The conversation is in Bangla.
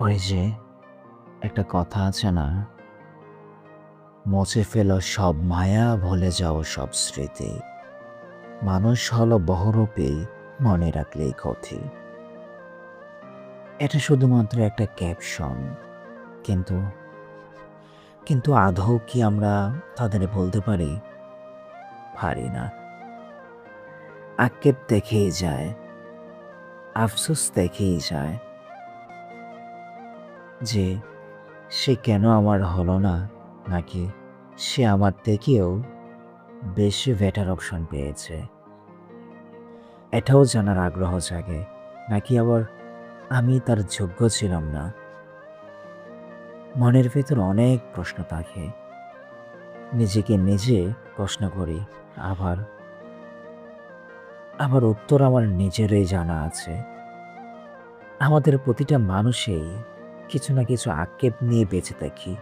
ওই যে একটা কথা আছে না, মুছে ফেলো সব মায়া, ভুলে যাও সব স্মৃতি। মানুষ হলো বহুরূপী, মনে রাখলেই ক্ষতি। এটা শুধুমাত্র একটা ক্যাপশন, কিন্তু কিন্তু আদৌ কি আমরা তাদের বলতে পারি? পারি না। আক্ষেপ দেখেই যায়, আফসোস দেখেই যায় যে সে কেন আমার হলো না, নাকি সে আমার থেকেও বেশি বেটার অপশন পেয়েছে। এটাও জানার আগ্রহ জাগে, নাকি আবার আমি তার যোগ্য ছিলাম না। মনের ভেতর অনেক প্রশ্ন থাকে, নিজেকে নিজে প্রশ্ন করি। আবার আবার উত্তর আমার নিজেরই জানা আছে। আমাদের প্রতিটা মানুষেই কিছু না কিছু আক্ষেপ নিয়ে বেঁচে থাকি।